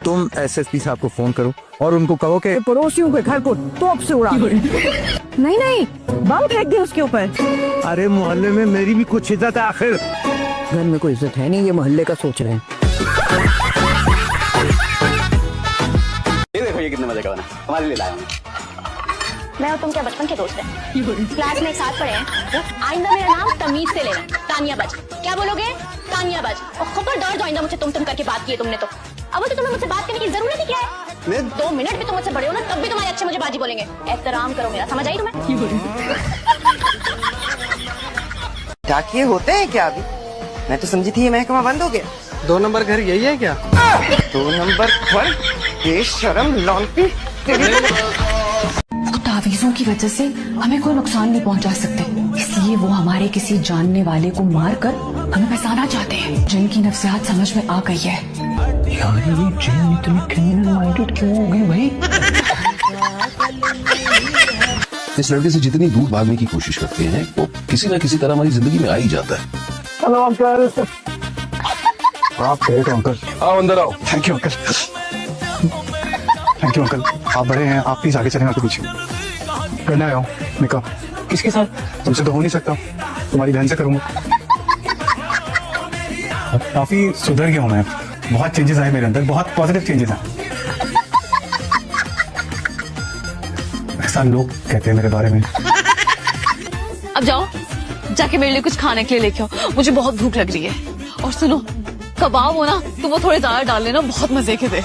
तुम एसएसपी साहब को फोन करो और उनको कहो कि पड़ोसियों के घर को तोप से उड़ा दो। नहीं नहीं, बम फेंक दे उसके ऊपर। अरे मोहल्ले में मेरी भी कुछ इज्जत है आखिर। घर में कोई इज्जत है नहीं, ये मोहल्ले का सोच रहे हैं। ये देखो ये कितने मजे का बना, हमारे लिए लाया हूं। मैं और तुम क्या बचपन के दोस्त हैं? क्लास में एक साथ पढ़े हैं। आइंदा मेरा नाम तमीज से लेना, तानिया बज। क्या बोलोगे? तानिया बज। और खबरदार जो आइंदा मुझे तुम करके बात की है तुमने तो। अब तो तुम्हें मुझसे बात करने की जरूरत ही क्या है? मैं 2 मिनट भी तुम मुझसे बड़े हो ना, तब भी तुम्हारे अच्छे मुझे बाजी बोलेंगे। एहतराम करो मेरा, समझ आई तुम्हें? डाकिये होते हैं क्या अभी? मैं तो समझी थी ये महकमा बंद हो गया। 2 नंबर घर यही है क्या? 2 नंबर घर? बेशरम लौंडी। तावीज़ों की वजह से हमें कोई नुकसान नहीं पहुंचा सकते, इसलिए वो हमारे किसी जानने वाले को मारकर हमें फंसाना चाहते हैं। जिनकी नफ्सियात समझ में आ गई है। यार ये जिन इतनी क्रिमिनल माइंडेड क्यों हो गई भाई? इस लड़के से जितनी दूर भागने की कोशिश करते हैं वो किसी न किसी तरह हमारी जिंदगी में आ ही जाता है। Hello uncle. आप ग्रेट अंकल। आओ अंदर आओ। Thank you uncle. Thank you uncle, आप बड़े हैं, आप प्लीज आगे चलें, आपके पीछे करने आया हूँ निकाह। किसके साथ? तुमसे तो हो नहीं सकता, तुम्हारी बहन से करूंगा। काफी सुधर गया हूँ मैं, बहुत चेंजेस आए मेरे अंदर, बहुत पॉजिटिव चेंजेस आए। ऐसा लोग कहते हैं मेरे बारे में। अब जाओ, जाके मेरे लिए कुछ खाने के लिए लेके आओ, मुझे बहुत भूख लग रही है। और सुनो, कबाब हो ना तो वो थोड़े ज्यादा डाल लेना, बहुत मजे के थे।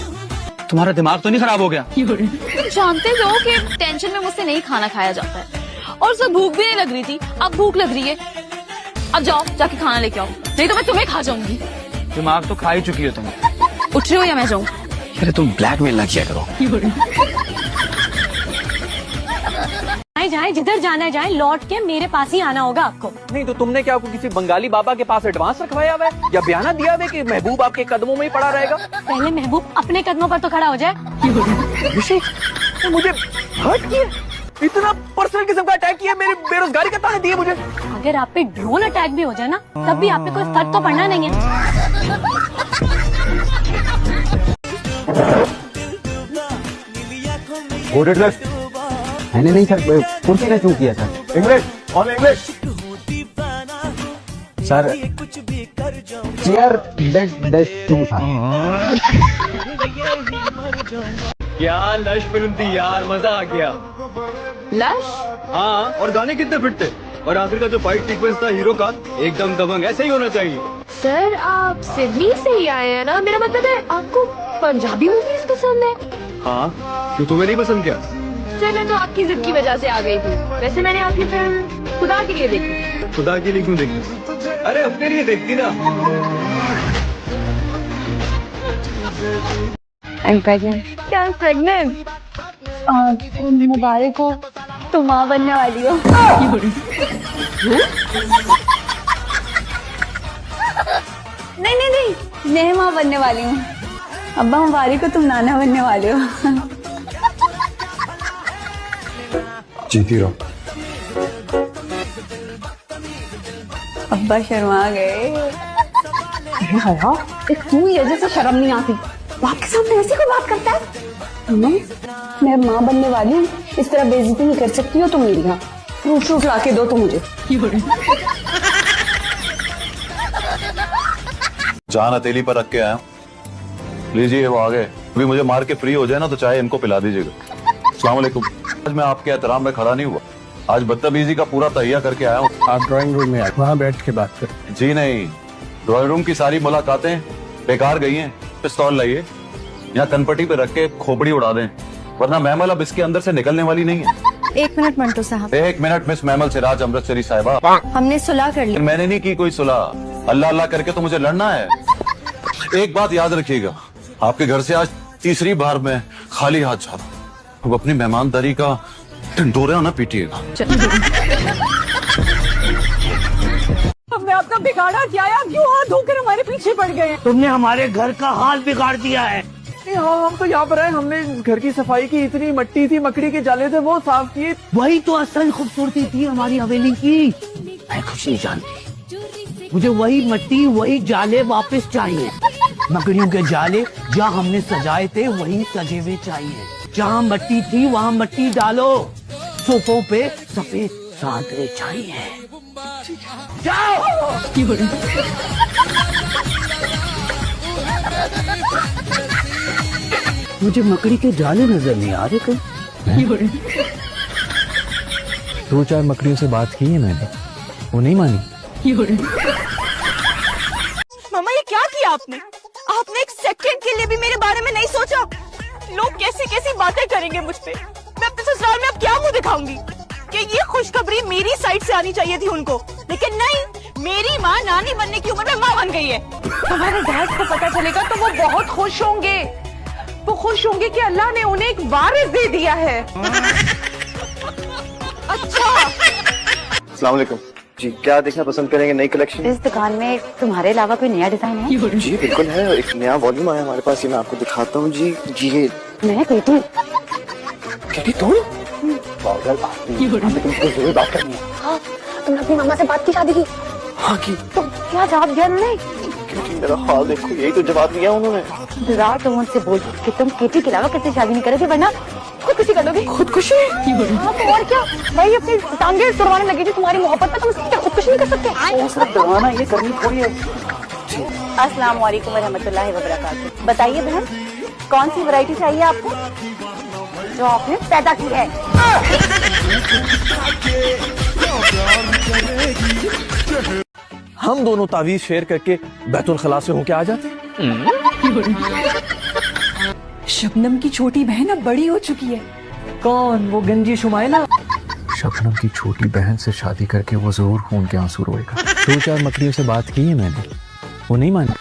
तुम्हारा दिमाग तो नहीं खराब हो गया? तुम जानते हो कि टेंशन में मुझसे नहीं खाना खाया जाता है, और उससे भूख भी नहीं लग रही थी, अब भूख लग रही है। अब जाओ, जाके खाना लेके आओ, नहीं तो मैं तुम्हें खा जाऊंगी। दिमाग तो खा ही चुकी हो तुम। उठ रहे हो या मैं जाऊँ? अरे तुम ब्लैकमेल ना किया करो। जाए जिधर जाना जाए, लौट के मेरे पास ही आना होगा आपको। नहीं तो तुमने क्या किसी बंगाली बाबा के पास एडवांस रखवाया हुआ है या बयाना दिया हुआ है कि महबूब आपके कदमों में ही पड़ा रहेगा? पहले महबूब अपने कदमों पर तो खड़ा हो जाए। तो मुझे हर्ट किया, इतना पर्सनल किस्म का अटैक किया, मेरी बेरोजगारी का ताने दिए मुझे। अगर आप पे ड्रोन अटैक भी हो जाए ना, तब भी आप पे कोई फर्क तो पड़ना नहीं है। मैंने नहीं सर, कुर्सी ने चूक किया sir. English on English sir. Chair desk two था। क्या लश फिल्म थी यार, मजा आ गया। लश? हाँ, और गाने कितने फिट थे, और आखिर का जो फाइट सीक्वेंस था हीरो का, एकदम दबंग, ऐसे ही होना चाहिए। सर आप सिडनी से ही आए हैं ना? मेरा मतलब है आपको पंजाबी मूवीज पसंद है? हाँ, क्यों तुम्हें नहीं पसंद क्या? सर मैं तो आपकी जिद की वजह से आ गई थी, वैसे मैंने आपकी फिल्म खुदा के लिए देखी। खुदा के लिए क्यों देखी? अरे अपने लिए देखती ना। I'm pregnant. क्या प्रेग्नेंट? मुबारक हो, तुम माँ बनने वाली हो। नहीं नहीं नहीं, मैं माँ बनने वाली हूँ। अब्बा मुबारक हो, तुम नाना बनने वाले हो। जीती रहो। अब्बा शर्मा गए। एक तू ही है जैसे शर्म नहीं आती, बाप के सामने ऐसी कोई बात करता है। मैं माँ बनने वाली हूँ, इस तरह बेइज्जती नहीं कर सकती हो तुम मेरी। हाँ, फ्रूट ला के दो तो मुझे। जान हथेली पर रख के आया हूँ, लीजिए वो आ गए। अभी मुझे मार के फ्री हो जाए ना तो चाय इनको पिला दीजिएगा। अस्सलाम वालेकुम। आज मैं आपके एहतराम में खड़ा नहीं हुआ, आज बदतमीजी का पूरा तैयार करके आया हूँ। आप ड्राइंग रूम में आए, वहाँ बैठ के बात करें। जी नहीं, ड्राइंग रूम की सारी मुलाकातें बेकार गई हैं। पिस्तौल लाइए, यहाँ कनपट्टी पे रख के खोपड़ी उड़ा दें, वरना मैमल अब इसके अंदर से निकलने वाली नहीं है। 1 मिनट मंटू साहब। 1 minute miss mammal Siraj Amritsari साहिबा। हमने सुलह कर ली। मैंने नहीं की कोई सुलह, अल्लाह अल्लाह करके तो मुझे लड़ना है। एक बात याद रखिएगा, आपके घर से आज तीसरी बार मैं खाली हाथ जा रहा हूँ। अब अपनी मेहमानदारी का ढिंढोरा ना पीटिएगा। हमने आपका बिगाड़ा क्या है? क्यों हाथ धोकर हमारे पीछे पड़ गए? तुमने हमारे घर का हाल बिगाड़ दिया है। हाँ, हम तो यहाँ पर आए, हमने घर की सफाई की, इतनी मट्टी थी, मकड़ी के जाले थे, वो साफ किए। वही तो असल खूबसूरती थी हमारी हवेली की। मैं कुछ नहीं जानती, मुझे वही मट्टी वही जाले वापस चाहिए। मकड़ियों के जाले जहाँ हमने सजाए थे वहीं सजे हुए चाहिए। जहाँ मट्टी थी वहाँ मट्टी डालो। सोफों पे सफेद चादरें चाहिए। जाओ। मुझे मकड़ी के जाले नजर नहीं आ रहे कहीं। 2-4 मकड़ियों से बात की है मैंने, वो नहीं मानी। मामा ये क्या किया आपने? आपने एक सेकंड के लिए भी मेरे बारे में नहीं सोचा। लोग कैसी कैसी बातें करेंगे मुझ पे। मैं अपने ससुराल में अब क्या मुंह दिखाऊंगी कि ये खुशखबरी मेरी साइड से आनी चाहिए थी उनको, लेकिन नहीं, मेरी माँ नानी बनने की उम्र में माँ बन गई है। तुम्हारे डैड को पता चलेगा तो वो बहुत खुश होंगे। वो खुश होंगे कि अल्लाह ने उन्हें एक वारिस दे दिया है। अच्छा, अस्सलाम वालेकुम जी, क्या देखना पसंद करेंगे? नई कलेक्शन? इस दुकान में तुम्हारे अलावा कोई नया डिजाइन है? जी बिल्कुल है, एक नया वॉल्यूम आया हमारे पास, ये मैं आपको दिखाता हूँ जी। जी ये मैं कहती कहती तुम पागल आदमी, हमें तुमसे जरूर बात करनी है। हाँ, तुमने अपनी मामा से बात की शादी की? हाँ की। तो क्या जवाब दिया उन्होंने? क्योंकि मेरा हाल देखो, यही तो जवाब दिया उन्होंने। जरा तुम उनसे बोल कि तुम केटी के अलावा किसी शादी नहीं करोगे, वरना खुदकुशी कर लोगे। खुदकुशी? हाँ तो और क्या भाई, अपनी टांगे तुड़वाने लगी थी तुम्हारी मोहब्बत में, तुम क्या खुदकुशी नहीं कर सकते? दरवाना ये करनी थोड़ी है। अस्सलाम वालेकुम रहमतुल्लाहि व बरकातुहू। बताइए बहन, कौन सी वैरायटी चाहिए आपको जो आपने पैदा की है? हम दोनों तावीज शेयर करके बैतुल खला से होके आ जाते। शबनम की छोटी बहन अब बड़ी हो चुकी है। कौन? वो गंजी शुमाइला? शबनम की छोटी बहन से शादी करके वो जरूर खून के आंसू रोएगा। 2-4 मकड़ियों से बात की है मैंने, वो नहीं मानी।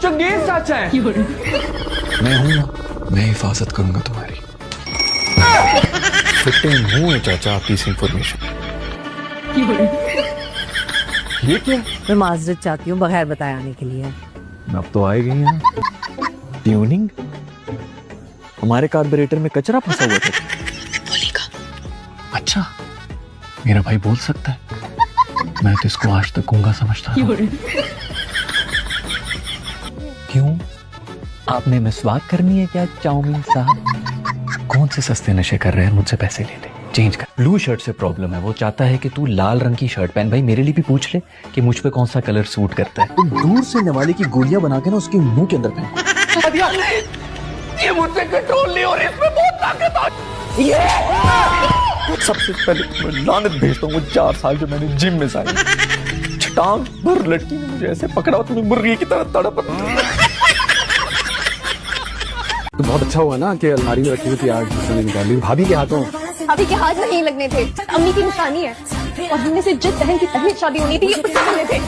चंगेज चाचा है। मैं हूँ ना, मैं हिफाजत करूंगा तुम्हारी। फिटिंग हूँ चाचा आपकी इस इंफॉर्मेशन। ये क्या? मैं माजरत चाहती हूँ बगैर बताए आने के लिए। अब तो आए गई हैं। ट्यूनिंग? हमारे कार्बोरेटर में कचरा फंसा हुआ था। बोलेगा? अच्छा, मेरा भाई बोल सकता है। मैं तो इसको आज तक गूंगा समझता था। क्यों? आपने मिसवाक करनी है क्या चाउमीन साहब? कौन से सस्ते नशे कर रहे हैं? मुझसे पैसे ले ले, चेंज कर। ब्लू शर्ट से प्रॉब्लम है, वो चाहता है कि तू लाल रंग की शर्ट पहन। भाई मेरे लिए भी पूछ ले कि मुझ पे कौन सा कलर सूट करता है। तुम दूर से नवाले की गोलियां बना के ना उसके मुंह के अंदर फेंको। ये मुझसे कंट्रोल नहीं हो रही, इसमें बहुत ताकत आ। सबसे पहले मैं लानत भेजता हूँ वो 4 साल जो मैंने जिम में सारी छटांग भर लड़की ने मुझे ऐसे पकड़ा, तुम्हें मुर्गी की तरह तड़प। तो बहुत अच्छा हुआ ना कि अलमारी में रखी हुई थी, आग उसने निकाल ली। भाभी के हाथों। अभी के हाथ नहीं लगने थे, अम्मी की निशानी है। और हमने से जिस बहन की पहली शादी होनी थी ये उससे होने थे।